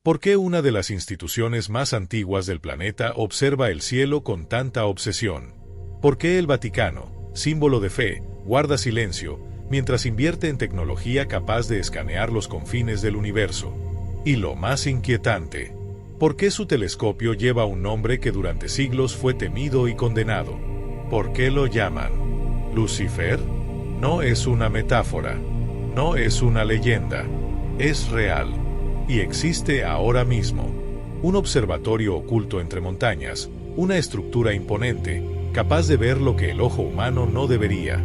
¿Por qué una de las instituciones más antiguas del planeta observa el cielo con tanta obsesión? ¿Por qué el Vaticano, símbolo de fe, guarda silencio, mientras invierte en tecnología capaz de escanear los confines del universo? Y lo más inquietante, ¿por qué su telescopio lleva un nombre que durante siglos fue temido y condenado? ¿Por qué lo llaman Lucifer? No es una metáfora, no es una leyenda, es real. Y existe ahora mismo. Un observatorio oculto entre montañas, una estructura imponente, capaz de ver lo que el ojo humano no debería.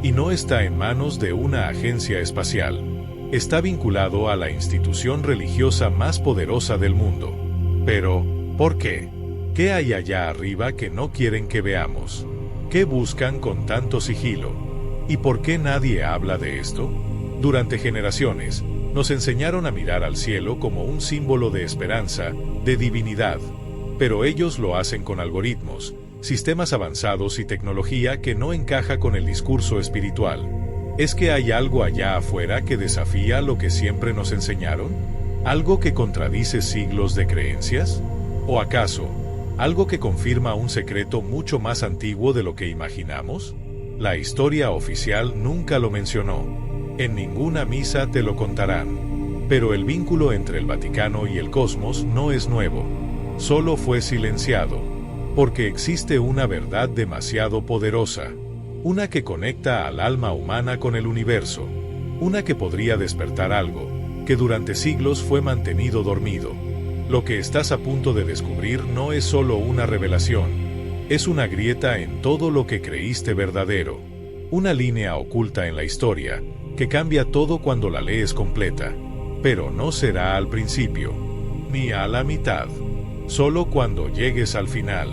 Y no está en manos de una agencia espacial. Está vinculado a la institución religiosa más poderosa del mundo. Pero, ¿por qué? ¿Qué hay allá arriba que no quieren que veamos? ¿Qué buscan con tanto sigilo? ¿Y por qué nadie habla de esto? Durante generaciones, nos enseñaron a mirar al cielo como un símbolo de esperanza, de divinidad. Pero ellos lo hacen con algoritmos, sistemas avanzados y tecnología que no encaja con el discurso espiritual. ¿Es que hay algo allá afuera que desafía lo que siempre nos enseñaron? ¿Algo que contradice siglos de creencias? ¿O acaso, algo que confirma un secreto mucho más antiguo de lo que imaginamos? La historia oficial nunca lo mencionó. En ninguna misa te lo contarán. Pero el vínculo entre el Vaticano y el cosmos no es nuevo. Solo fue silenciado. Porque existe una verdad demasiado poderosa. Una que conecta al alma humana con el universo. Una que podría despertar algo que durante siglos fue mantenido dormido. Lo que estás a punto de descubrir no es solo una revelación. Es una grieta en todo lo que creíste verdadero. Una línea oculta en la historia que cambia todo cuando la lees completa. Pero no será al principio, ni a la mitad. Solo cuando llegues al final,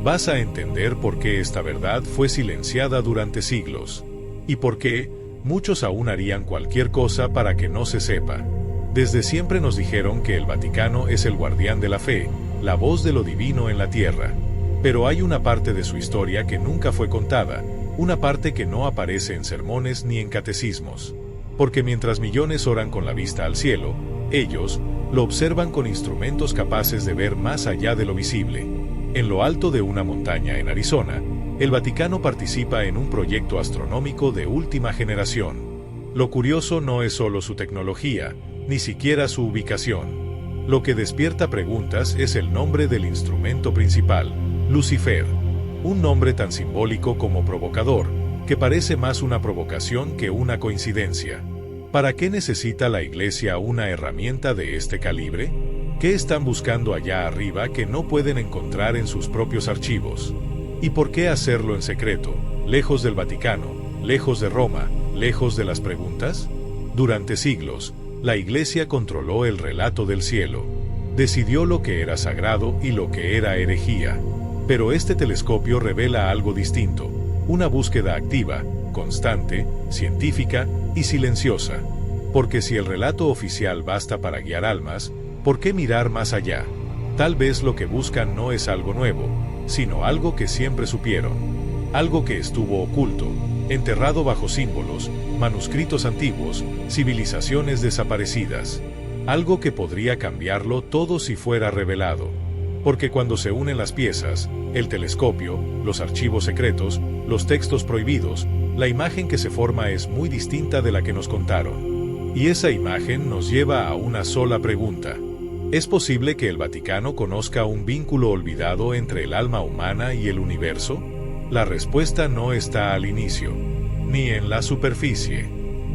vas a entender por qué esta verdad fue silenciada durante siglos. Y por qué muchos aún harían cualquier cosa para que no se sepa. Desde siempre nos dijeron que el Vaticano es el guardián de la fe, la voz de lo divino en la tierra. Pero hay una parte de su historia que nunca fue contada, una parte que no aparece en sermones ni en catecismos. Porque mientras millones oran con la vista al cielo, ellos lo observan con instrumentos capaces de ver más allá de lo visible. En lo alto de una montaña en Arizona, el Vaticano participa en un proyecto astronómico de última generación. Lo curioso no es solo su tecnología, ni siquiera su ubicación. Lo que despierta preguntas es el nombre del instrumento principal, Lucifer. Un nombre tan simbólico como provocador, que parece más una provocación que una coincidencia. ¿Para qué necesita la Iglesia una herramienta de este calibre? ¿Qué están buscando allá arriba que no pueden encontrar en sus propios archivos? ¿Y por qué hacerlo en secreto, lejos del Vaticano, lejos de Roma, lejos de las preguntas? Durante siglos, la Iglesia controló el relato del cielo. Decidió lo que era sagrado y lo que era herejía. Pero este telescopio revela algo distinto, una búsqueda activa, constante, científica y silenciosa. Porque si el relato oficial basta para guiar almas, ¿por qué mirar más allá? Tal vez lo que buscan no es algo nuevo, sino algo que siempre supieron. Algo que estuvo oculto, enterrado bajo símbolos, manuscritos antiguos, civilizaciones desaparecidas. Algo que podría cambiarlo todo si fuera revelado. Porque cuando se unen las piezas, el telescopio, los archivos secretos, los textos prohibidos, la imagen que se forma es muy distinta de la que nos contaron. Y esa imagen nos lleva a una sola pregunta. ¿Es posible que el Vaticano conozca un vínculo olvidado entre el alma humana y el universo? La respuesta no está al inicio, ni en la superficie.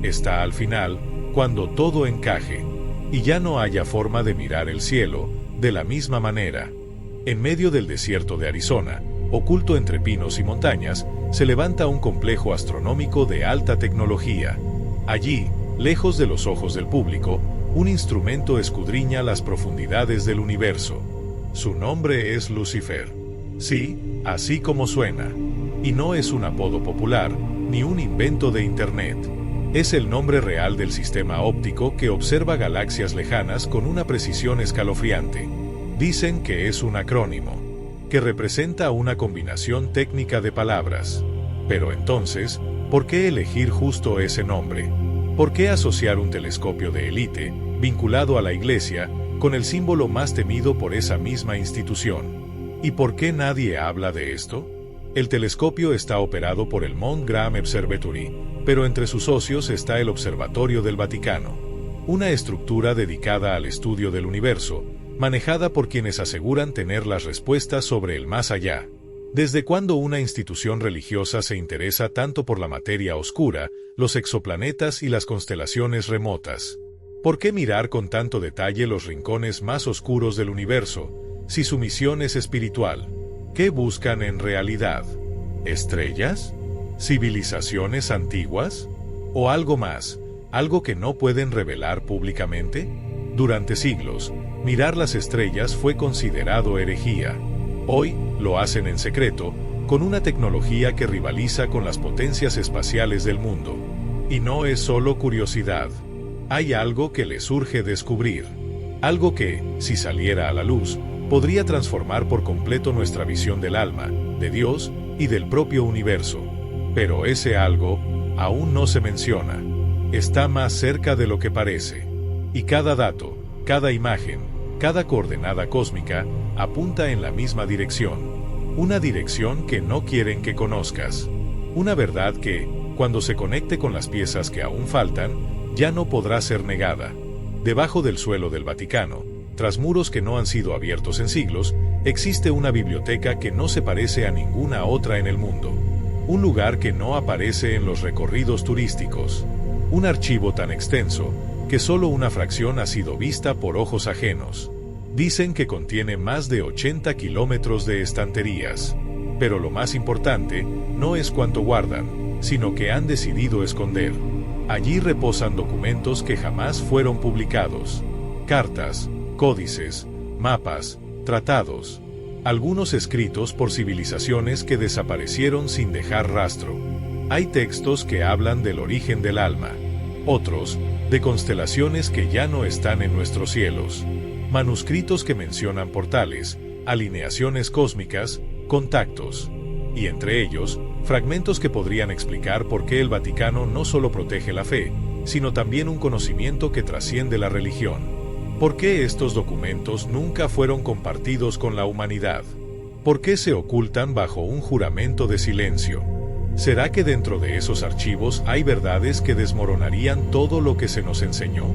Está al final, cuando todo encaje, y ya no haya forma de mirar el cielo de la misma manera. En medio del desierto de Arizona, oculto entre pinos y montañas, se levanta un complejo astronómico de alta tecnología. Allí, lejos de los ojos del público, un instrumento escudriña las profundidades del universo. Su nombre es Lucifer. Sí, así como suena. Y no es un apodo popular, ni un invento de Internet. Es el nombre real del sistema óptico que observa galaxias lejanas con una precisión escalofriante. Dicen que es un acrónimo, que representa una combinación técnica de palabras. Pero entonces, ¿por qué elegir justo ese nombre? ¿Por qué asociar un telescopio de élite, vinculado a la Iglesia, con el símbolo más temido por esa misma institución. ¿Y por qué nadie habla de esto? El telescopio está operado por el Mount Graham Observatory, pero entre sus socios está el Observatorio del Vaticano, una estructura dedicada al estudio del universo, manejada por quienes aseguran tener las respuestas sobre el más allá. ¿Desde cuándo una institución religiosa se interesa tanto por la materia oscura, los exoplanetas y las constelaciones remotas? ¿Por qué mirar con tanto detalle los rincones más oscuros del universo, si su misión es espiritual? ¿Qué buscan en realidad? ¿Estrellas? ¿Civilizaciones antiguas? ¿O algo más, algo que no pueden revelar públicamente? Durante siglos, mirar las estrellas fue considerado herejía. Hoy, lo hacen en secreto, con una tecnología que rivaliza con las potencias espaciales del mundo. Y no es solo curiosidad. Hay algo que les urge descubrir. Algo que, si saliera a la luz, podría transformar por completo nuestra visión del alma, de Dios y del propio universo. Pero ese algo aún no se menciona. Está más cerca de lo que parece. Y cada dato, cada imagen, cada coordenada cósmica apunta en la misma dirección. Una dirección que no quieren que conozcas. Una verdad que, cuando se conecte con las piezas que aún faltan, ya no podrá ser negada. Debajo del suelo del Vaticano, tras muros que no han sido abiertos en siglos, existe una biblioteca que no se parece a ninguna otra en el mundo. Un lugar que no aparece en los recorridos turísticos. Un archivo tan extenso que solo una fracción ha sido vista por ojos ajenos. Dicen que contiene más de 80 kilómetros de estanterías. Pero lo más importante no es cuánto guardan, sino que han decidido esconder. Allí reposan documentos que jamás fueron publicados. Cartas, códices, mapas, tratados. Algunos escritos por civilizaciones que desaparecieron sin dejar rastro. Hay textos que hablan del origen del alma. Otros, de constelaciones que ya no están en nuestros cielos. Manuscritos que mencionan portales, alineaciones cósmicas, contactos. Y entre ellos, fragmentos que podrían explicar por qué el Vaticano no solo protege la fe, sino también un conocimiento que trasciende la religión. ¿Por qué estos documentos nunca fueron compartidos con la humanidad? ¿Por qué se ocultan bajo un juramento de silencio? ¿Será que dentro de esos archivos hay verdades que desmoronarían todo lo que se nos enseñó?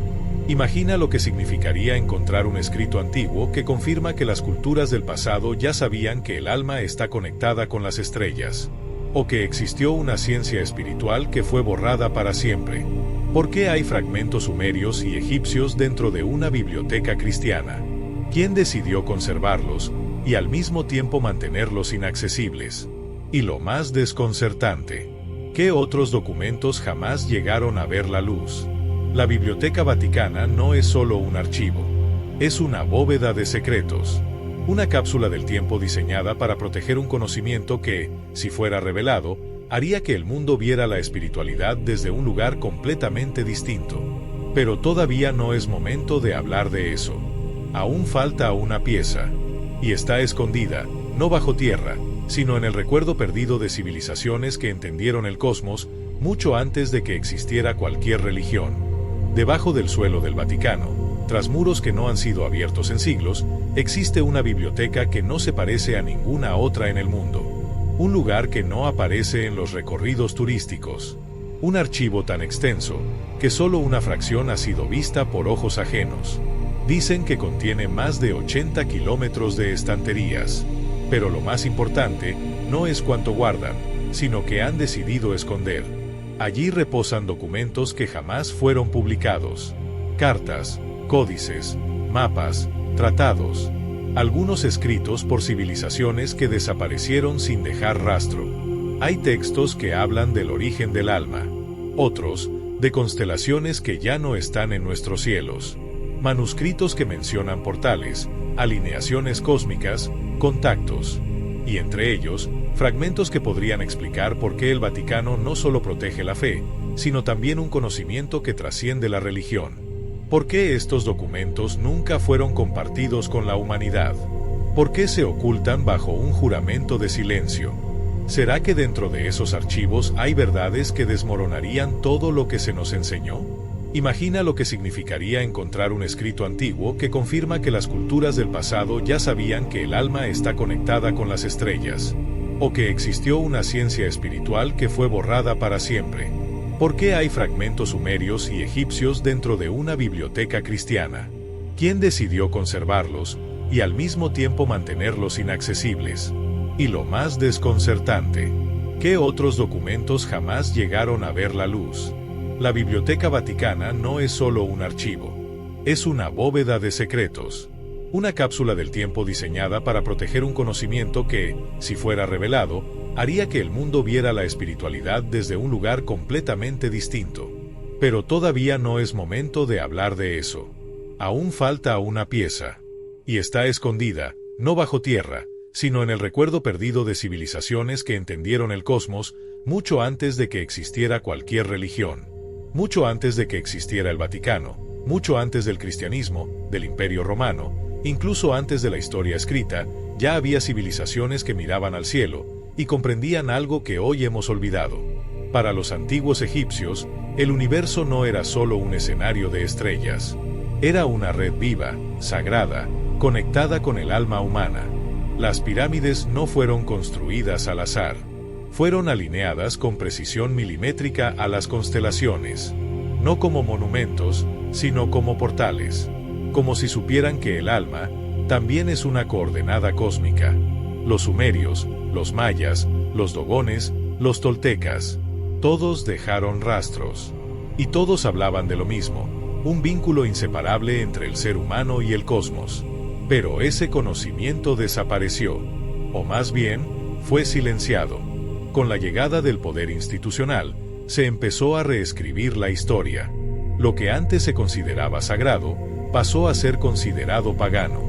Imagina lo que significaría encontrar un escrito antiguo que confirma que las culturas del pasado ya sabían que el alma está conectada con las estrellas, o que existió una ciencia espiritual que fue borrada para siempre. ¿Por qué hay fragmentos sumerios y egipcios dentro de una biblioteca cristiana? ¿Quién decidió conservarlos y al mismo tiempo mantenerlos inaccesibles? Y lo más desconcertante, ¿qué otros documentos jamás llegaron a ver la luz? La Biblioteca Vaticana no es solo un archivo, es una bóveda de secretos, una cápsula del tiempo diseñada para proteger un conocimiento que, si fuera revelado, haría que el mundo viera la espiritualidad desde un lugar completamente distinto. Pero todavía no es momento de hablar de eso. Aún falta una pieza, y está escondida, no bajo tierra, sino en el recuerdo perdido de civilizaciones que entendieron el cosmos mucho antes de que existiera cualquier religión. Debajo del suelo del Vaticano, tras muros que no han sido abiertos en siglos, existe una biblioteca que no se parece a ninguna otra en el mundo. Un lugar que no aparece en los recorridos turísticos. Un archivo tan extenso que solo una fracción ha sido vista por ojos ajenos. Dicen que contiene más de 80 kilómetros de estanterías. Pero lo más importante no es cuánto guardan, sino que han decidido esconder. Allí reposan documentos que jamás fueron publicados. Cartas, códices, mapas, tratados. Algunos escritos por civilizaciones que desaparecieron sin dejar rastro. Hay textos que hablan del origen del alma. Otros, de constelaciones que ya no están en nuestros cielos. Manuscritos que mencionan portales, alineaciones cósmicas, contactos. Y entre ellos, fragmentos que podrían explicar por qué el Vaticano no solo protege la fe, sino también un conocimiento que trasciende la religión. ¿Por qué estos documentos nunca fueron compartidos con la humanidad? ¿Por qué se ocultan bajo un juramento de silencio? ¿Será que dentro de esos archivos hay verdades que desmoronarían todo lo que se nos enseñó? Imagina lo que significaría encontrar un escrito antiguo que confirma que las culturas del pasado ya sabían que el alma está conectada con las estrellas, o que existió una ciencia espiritual que fue borrada para siempre. ¿Por qué hay fragmentos sumerios y egipcios dentro de una biblioteca cristiana? ¿Quién decidió conservarlos y al mismo tiempo mantenerlos inaccesibles? Y lo más desconcertante, ¿qué otros documentos jamás llegaron a ver la luz? La Biblioteca Vaticana no es solo un archivo, es una bóveda de secretos, una cápsula del tiempo diseñada para proteger un conocimiento que, si fuera revelado, haría que el mundo viera la espiritualidad desde un lugar completamente distinto. Pero todavía no es momento de hablar de eso. Aún falta una pieza. Y está escondida, no bajo tierra, sino en el recuerdo perdido de civilizaciones que entendieron el cosmos mucho antes de que existiera cualquier religión. Mucho antes de que existiera el Vaticano, mucho antes del cristianismo, del Imperio Romano, incluso antes de la historia escrita, ya había civilizaciones que miraban al cielo y comprendían algo que hoy hemos olvidado. Para los antiguos egipcios, el universo no era solo un escenario de estrellas. Era una red viva, sagrada, conectada con el alma humana. Las pirámides no fueron construidas al azar. Fueron alineadas con precisión milimétrica a las constelaciones, no como monumentos, sino como portales, como si supieran que el alma también es una coordenada cósmica. Los sumerios, los mayas, los dogones, los toltecas, todos dejaron rastros, y todos hablaban de lo mismo, un vínculo inseparable entre el ser humano y el cosmos. Pero ese conocimiento desapareció, o más bien, fue silenciado. Con la llegada del poder institucional, se empezó a reescribir la historia. Lo que antes se consideraba sagrado, pasó a ser considerado pagano.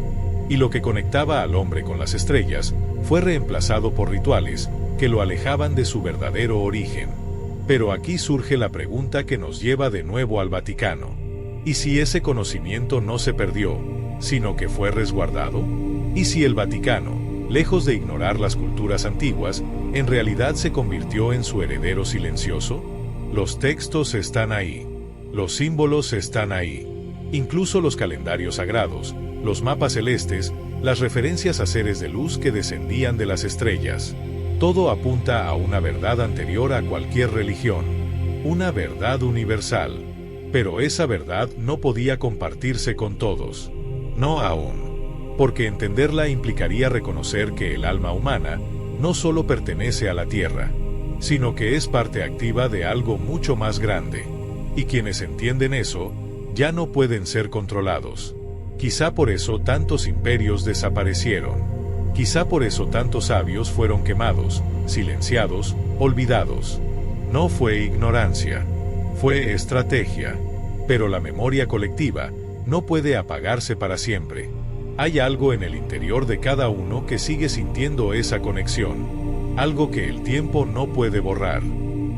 Y lo que conectaba al hombre con las estrellas, fue reemplazado por rituales que lo alejaban de su verdadero origen. Pero aquí surge la pregunta que nos lleva de nuevo al Vaticano. ¿Y si ese conocimiento no se perdió, sino que fue resguardado? ¿Y si el Vaticano, lejos de ignorar las culturas antiguas, en realidad se convirtió en su heredero silencioso? Los textos están ahí. Los símbolos están ahí. Incluso los calendarios sagrados, los mapas celestes, las referencias a seres de luz que descendían de las estrellas. Todo apunta a una verdad anterior a cualquier religión. Una verdad universal. Pero esa verdad no podía compartirse con todos. No aún. Porque entenderla implicaría reconocer que el alma humana no solo pertenece a la Tierra, sino que es parte activa de algo mucho más grande. Y quienes entienden eso, ya no pueden ser controlados. Quizá por eso tantos imperios desaparecieron. Quizá por eso tantos sabios fueron quemados, silenciados, olvidados. No fue ignorancia, fue estrategia. Pero la memoria colectiva no puede apagarse para siempre. Hay algo en el interior de cada uno que sigue sintiendo esa conexión, algo que el tiempo no puede borrar.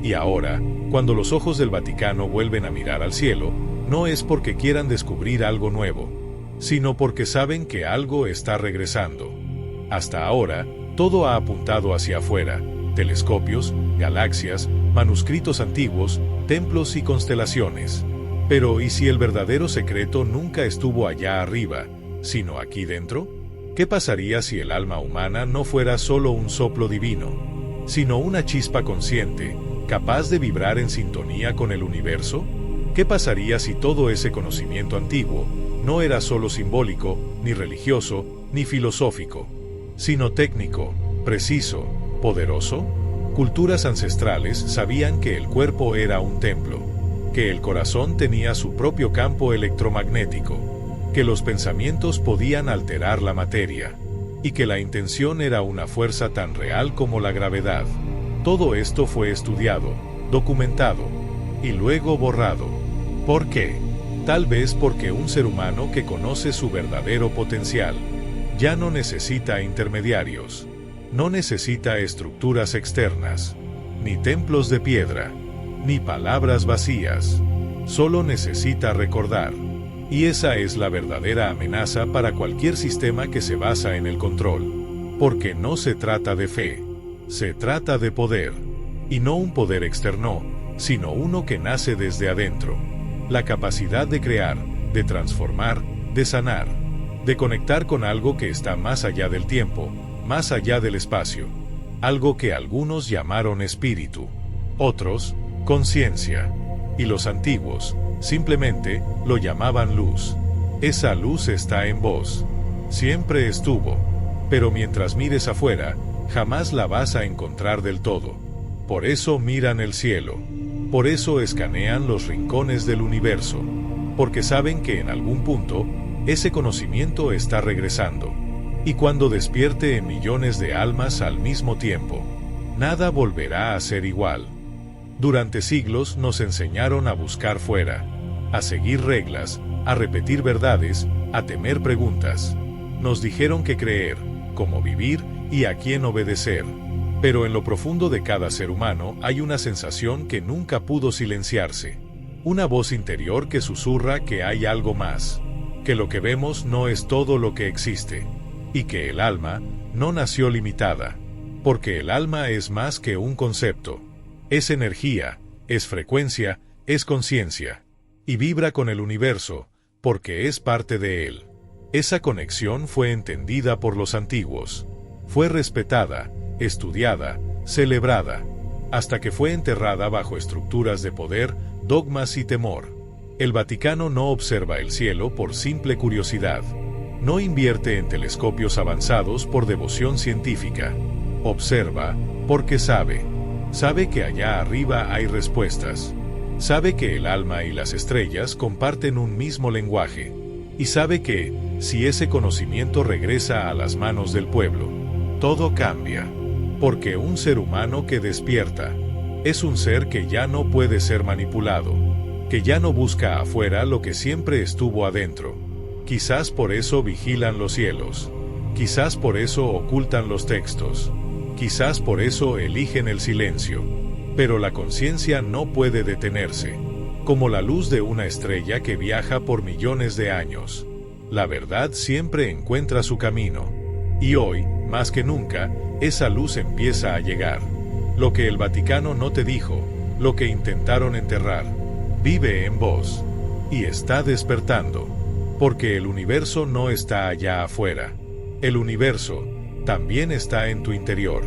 Y ahora, cuando los ojos del Vaticano vuelven a mirar al cielo, no es porque quieran descubrir algo nuevo, sino porque saben que algo está regresando. Hasta ahora, todo ha apuntado hacia afuera: telescopios, galaxias, manuscritos antiguos, templos y constelaciones. Pero ¿y si el verdadero secreto nunca estuvo allá arriba, sino aquí dentro? ¿Qué pasaría si el alma humana no fuera solo un soplo divino, sino una chispa consciente, capaz de vibrar en sintonía con el universo? ¿Qué pasaría si todo ese conocimiento antiguo no era solo simbólico, ni religioso, ni filosófico, sino técnico, preciso, poderoso? Culturas ancestrales sabían que el cuerpo era un templo, que el corazón tenía su propio campo electromagnético, que los pensamientos podían alterar la materia, y que la intención era una fuerza tan real como la gravedad. Todo esto fue estudiado, documentado, y luego borrado. ¿Por qué? Tal vez porque un ser humano que conoce su verdadero potencial ya no necesita intermediarios, no necesita estructuras externas, ni templos de piedra, ni palabras vacías. Solo necesita recordar. Y esa es la verdadera amenaza para cualquier sistema que se basa en el control. Porque no se trata de fe, se trata de poder. Y no un poder externo, sino uno que nace desde adentro. la capacidad de crear, de transformar, de sanar, de conectar con algo que está más allá del tiempo, más allá del espacio, algo que algunos llamaron espíritu, otros, conciencia, y los antiguos, simplemente, lo llamaban luz. Esa luz está en vos. Siempre estuvo. Pero mientras mires afuera, jamás la vas a encontrar del todo. Por eso miran el cielo. Por eso escanean los rincones del universo. Porque saben que en algún punto, ese conocimiento está regresando. Y cuando despierte en millones de almas al mismo tiempo, nada volverá a ser igual. Durante siglos nos enseñaron a buscar fuera, a seguir reglas, a repetir verdades, a temer preguntas. Nos dijeron qué creer, cómo vivir y a quién obedecer. Pero en lo profundo de cada ser humano hay una sensación que nunca pudo silenciarse. Una voz interior que susurra que hay algo más, que lo que vemos no es todo lo que existe, y que el alma no nació limitada, porque el alma es más que un concepto. Es energía, es frecuencia, es conciencia, y vibra con el universo, porque es parte de él. Esa conexión fue entendida por los antiguos, fue respetada, estudiada, celebrada, hasta que fue enterrada bajo estructuras de poder, dogmas y temor. El Vaticano no observa el cielo por simple curiosidad, no invierte en telescopios avanzados por devoción científica, observa porque sabe que allá arriba hay respuestas, sabe que el alma y las estrellas comparten un mismo lenguaje, y sabe que, si ese conocimiento regresa a las manos del pueblo, todo cambia, porque un ser humano que despierta, es un ser que ya no puede ser manipulado, que ya no busca afuera lo que siempre estuvo adentro. Quizás por eso vigilan los cielos, quizás por eso ocultan los textos, quizás por eso eligen el silencio, pero la conciencia no puede detenerse, como la luz de una estrella que viaja por millones de años. La verdad siempre encuentra su camino, y hoy, más que nunca, esa luz empieza a llegar. Lo que el Vaticano no te dijo, lo que intentaron enterrar, vive en vos, y está despertando, porque el universo no está allá afuera. El universo también está en tu interior.